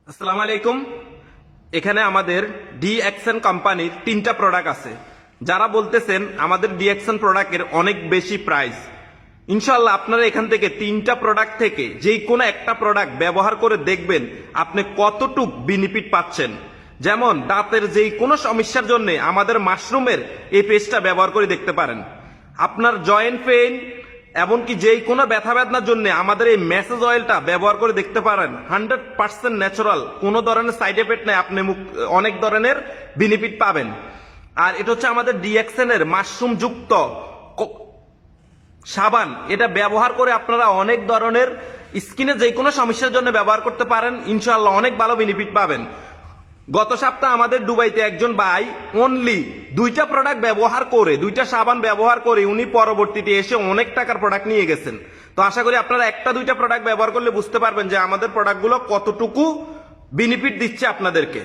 আসসালামু আলাইকুম। এখানে আমাদের ডিএক্সএন কোম্পানির 3টা প্রোডাক্ট আছে। যারা বলতেছেন আমাদের ডিএক্সএন প্রোডাক্টের অনেক বেশি প্রাইস, ইনশাল্লাহ আপনারা এখান থেকে 3টা প্রোডাক্ট থেকে যেই কোনো একটা প্রোডাক্ট ব্যবহার করে দেখবেন আপনি কতটুক বেনিফিট পাচ্ছেন। যেমন দাঁতের যেই কোনো সমস্যার জন্য আমাদের মাশরুমের এই পেস্টটা ব্যবহার করে দেখতে পারেন। আপনার জয়েন্ট পেইন এমনকি যেই কোনো ব্যথা বেদনার জন্য আমাদের এই ম্যাসেজ অয়েলটা ব্যবহার করে দেখতে পারেন। 100% ন্যাচারাল, কোনো ধরনের সাইড এফেক্ট নেই, আপনি অনেক ধরনের বেনিফিট পাবেন। আর এটা হচ্ছে আমাদের ডিএক্সএন এর মাশরুম যুক্ত সাবান। এটা ব্যবহার করে আপনারা অনেক ধরনের স্কিনে যে কোনো সমস্যার জন্য ব্যবহার করতে পারেন, ইনশাআল্লাহ অনেক ভালো বেনিফিট পাবেন। গত সপ্তাহে আমাদের দুবাইতে একজন ভাই অনলি 2টা প্রোডাক্ট ব্যবহার করে, 2টা সাবান ব্যবহার করে উনি পরবর্তীতে এসে অনেক টাকার প্রোডাক্ট নিয়ে গেছেন। তো আশা করি আপনারা 1টা 2টা প্রোডাক্ট ব্যবহার করলে বুঝতে পারবেন যে আমাদের প্রোডাক্টগুলো কতটুকু বেনিফিট দিচ্ছে আপনাদেরকে।